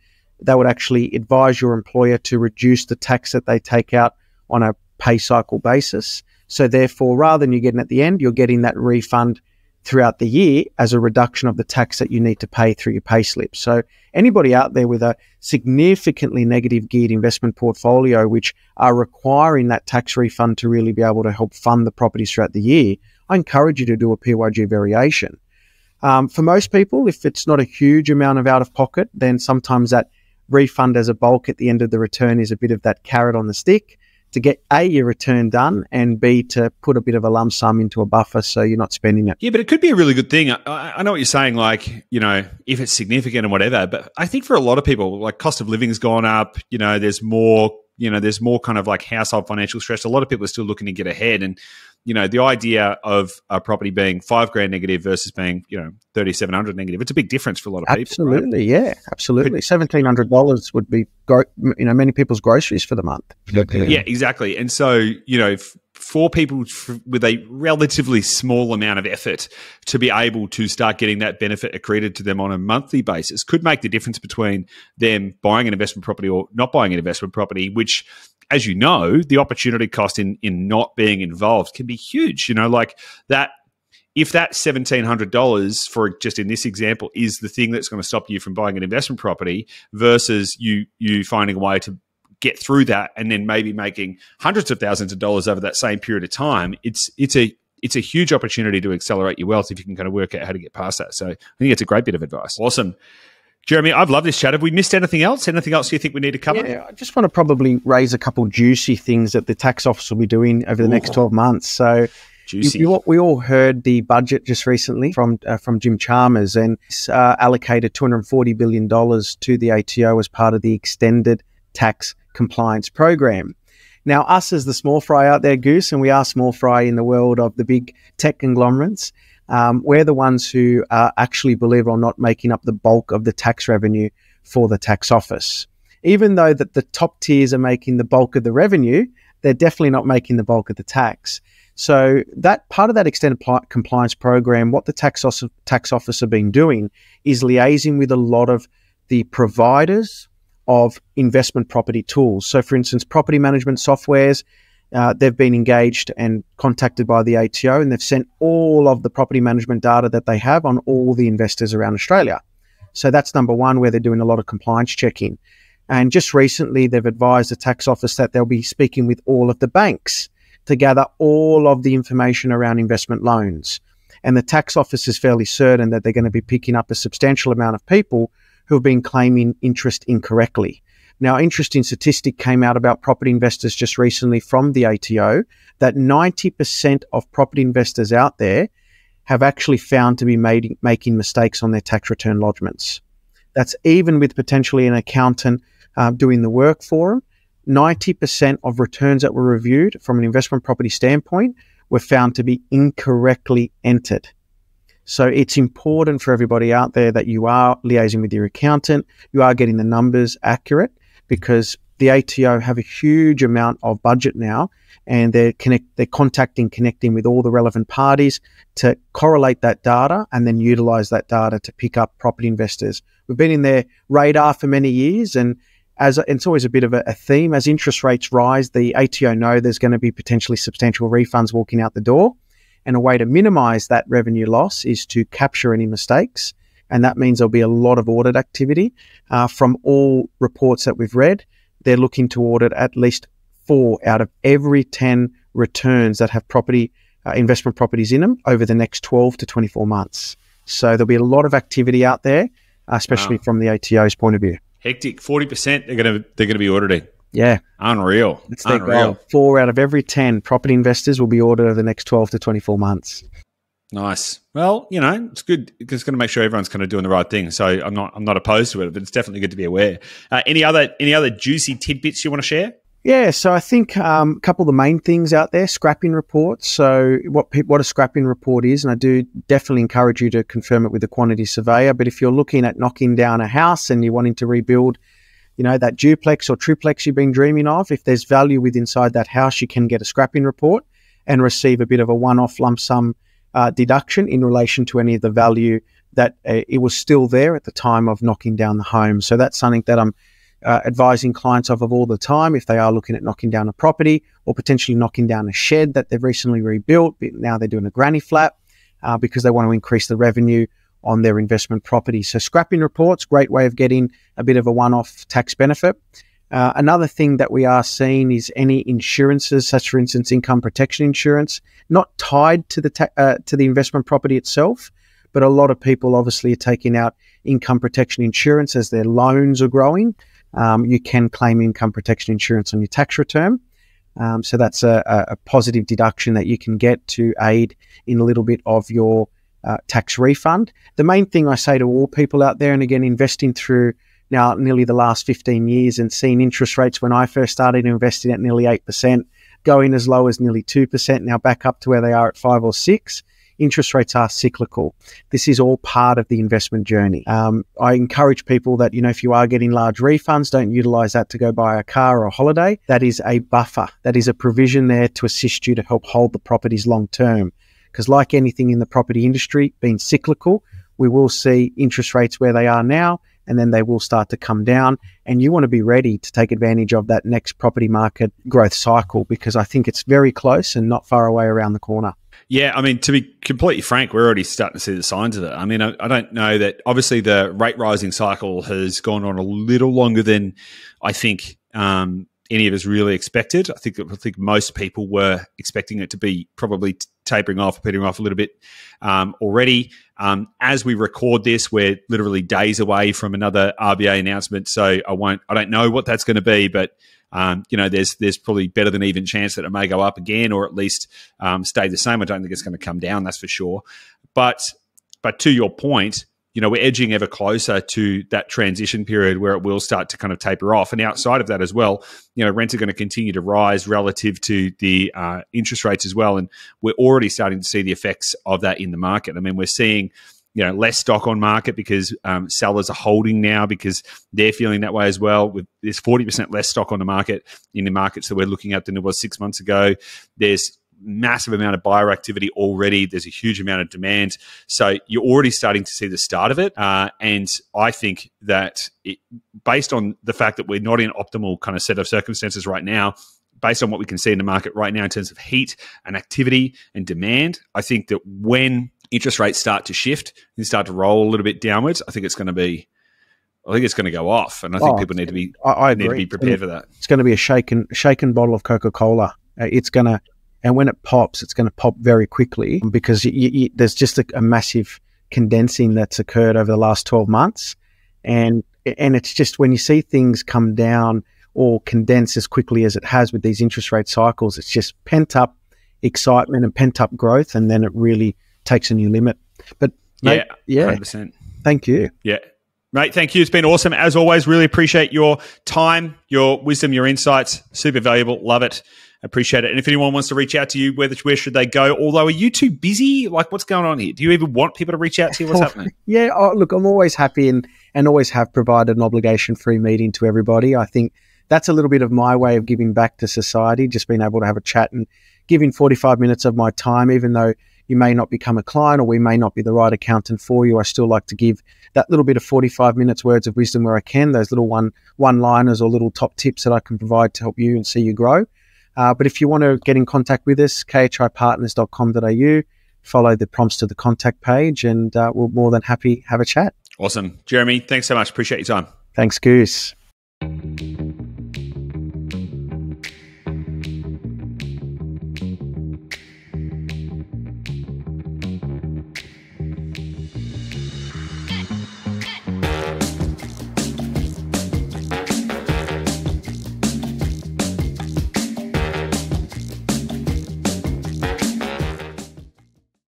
they would actually advise your employer to reduce the tax that they take out on a pay cycle basis. So therefore, rather than you getting at the end, you're getting that refund throughout the year as a reduction of the tax that you need to pay through your pay slip. So anybody out there with a significantly negative geared investment portfolio, which are requiring that tax refund to really be able to help fund the properties throughout the year, I encourage you to do a PYG variation. For most people, if it's not a huge amount of out of pocket, then sometimes that refund as a bulk at the end of the return is a bit of that carrot on the stick to get A, your return done, and B, to put a bit of a lump sum into a buffer so you're not spending it. Yeah, but it could be a really good thing. I know what you're saying, like, you know, if it's significant and whatever, but I think for a lot of people, like, cost of living's gone up, you know, there's more kind of like household financial stress. A lot of people are still looking to get ahead. And, you know, the idea of a property being $5,000 negative versus being, you know, $3,700 negative, it's a big difference for a lot of people. Absolutely, right? Yeah, absolutely. $1,700 would be, many people's groceries for the month. Yeah, exactly. And so, you know, for people with a relatively small amount of effort to be able to start getting that benefit accreted to them on a monthly basis could make the difference between them buying an investment property or not buying an investment property, which, as you know, the opportunity cost in not being involved can be huge. You know, like that, if that $1,700 for just in this example is the thing that's going to stop you from buying an investment property versus you finding a way to get through that and then maybe making hundreds of thousands of dollars over that same period of time, it's a huge opportunity to accelerate your wealth if you can kind of work out how to get past that. So I think it's a great bit of advice. Awesome. Jeremy, I've loved this chat. Have we missed anything else? Anything else you think we need to cover? Yeah, I just want to probably raise a couple juicy things that the tax office will be doing over the next 12 months. So we all heard the budget just recently from Jim Chalmers, and it's allocated $240 billion to the ATO as part of the extended tax compliance program. Now, us as the small fry out there, Goose, and we are small fry in the world of the big tech conglomerates, we're the ones who are actually, believe it or not, making up the bulk of the tax revenue for the tax office. Even though that the top tiers are making the bulk of the revenue, they're definitely not making the bulk of the tax. So that part of that extended compliance program, what the tax office have been doing is liaising with a lot of the providers of investment property tools. So, for instance, property management softwares, they've been engaged and contacted by the ATO, and they've sent all of the property management data that they have on all the investors around Australia. So that's number one, where they're doing a lot of compliance checking. And just recently, they've advised the tax office that they'll be speaking with all of the banks to gather all of the information around investment loans. And the tax office is fairly certain that they're going to be picking up a substantial amount of people who have been claiming interest incorrectly. Now, interesting statistic came out about property investors just recently from the ATO that 90% of property investors out there have actually found to be making mistakes on their tax return lodgements. That's even with potentially an accountant doing the work for them. 90% of returns that were reviewed from an investment property standpoint were found to be incorrectly entered. So it's important for everybody out there that you are liaising with your accountant, you are getting the numbers accurate, because the ATO have a huge amount of budget now, and they're connecting with all the relevant parties to correlate that data and then utilize that data to pick up property investors. We've been in their radar for many years, and it's always a bit of a theme. As interest rates rise, the ATO know there's going to be potentially substantial refunds walking out the door. And a way to minimize that revenue loss is to capture any mistakes. And that means there'll be a lot of audit activity. From all reports that we've read, they're looking to audit at least 4 out of every 10 returns that have investment properties in them over the next 12 to 24 months. So there'll be a lot of activity out there, especially from the ATO's point of view. Hectic. 40% they're gonna be auditing. Yeah. Unreal. It's their goal. 4 out of every 10 property investors will be audited over the next 12 to 24 months. Nice. Well, you know, it's good. It's going to make sure everyone's kind of doing the right thing. So I'm not opposed to it, but it's definitely good to be aware. Any other juicy tidbits you want to share? Yeah, so I think a couple of the main things out there, scrapping reports. So what a scrapping report is, and I do definitely encourage you to confirm it with a quantity surveyor. But if you're looking at knocking down a house and you're wanting to rebuild, you know, that duplex or triplex you've been dreaming of, if there's value with inside that house, you can get a scrapping report and receive a bit of a one-off lump sum deduction in relation to any of the value that it was still there at the time of knocking down the home. So that's something that I'm advising clients of all the time if they are looking at knocking down a property or potentially knocking down a shed that they've recently rebuilt, but now they're doing a granny flat. because they want to increase the revenue on their investment property. So scrapping reports, great way of getting a bit of a one-off tax benefit. Another thing that we are seeing is any insurances, such for instance, income protection insurance, not tied to the investment property itself, but a lot of people obviously are taking out income protection insurance as their loans are growing. You can claim income protection insurance on your tax return. So that's a positive deduction that you can get to aid in a little bit of your tax refund. The main thing I say to all people out there, and again, investing through now nearly the last 15 years and seeing interest rates when I first started investing at nearly 8%, going as low as nearly 2%, now back up to where they are at 5 or 6. Interest rates are cyclical. This is all part of the investment journey. I encourage people that, if you are getting large refunds, don't utilize that to go buy a car or a holiday. That is a buffer. That is a provision there to assist you to help hold the properties long term. Because like anything in the property industry, being cyclical, we will see interest rates where they are now, and then they will start to come down. And you want to be ready to take advantage of that next property market growth cycle, because I think it's very close and not far away around the corner. Yeah, I mean, to be completely frank, we're already starting to see the signs of it. I mean, I don't know that obviously the rate rising cycle has gone on a little longer than I think any of us really expected. I think most people were expecting it to be probably tapering off, petering off a little bit already. As we record this, we're literally days away from another RBA announcement, so I don't know what that's going to be, but there's probably better than even chance that it may go up again, or at least stay the same. I don't think it's going to come down, that's for sure. But to your point, we're edging ever closer to that transition period where it will start to kind of taper off. And outside of that as well, rents are going to continue to rise relative to the interest rates as well. And we're already starting to see the effects of that in the market. I mean, we're seeing less stock on market because sellers are holding now because they're feeling that way as well. There's 40% less stock on the market in the markets that we're looking at than it was 6 months ago. There's massive amount of buyer activity already. There's a huge amount of demand. So you're already starting to see the start of it. And I think that based on the fact that we're not in optimal kind of set of circumstances right now, based on what we can see in the market right now in terms of heat and activity and demand, I think that when interest rates start to shift and start to roll a little bit downwards, I think it's going to go off. And I think people need to be prepared for that. It's going to be a shaken bottle of Coca-Cola. And when it pops, it's going to pop very quickly because there's just a massive condensing that's occurred over the last 12 months. And it's just when you see things come down or condense as quickly as it has with these interest rate cycles, it's just pent up excitement and pent up growth. And then it really takes a new limit. But mate, 100%. Thank you. Yeah. Mate, thank you. It's been awesome. As always, really appreciate your time, your wisdom, your insights. Super valuable. Love it. Appreciate it. And if anyone wants to reach out to you, where should they go? Although, are you too busy? Like, what's going on here? Do you even want people to reach out to you? What's happening? Yeah, look, I'm always happy and always have provided an obligation-free meeting to everybody. I think that's a little bit of my way of giving back to society, just being able to have a chat and giving 45 minutes of my time, even though you may not become a client or we may not be the right accountant for you. I still like to give that little bit of 45 minutes words of wisdom where I can, those little one-liners or little top tips that I can provide to help you and see you grow. But if you want to get in contact with us, khipartners.com.au, follow the prompts to the contact page, and we're more than happy to have a chat. Awesome. Jeremy, thanks so much. Appreciate your time. Thanks, Goose.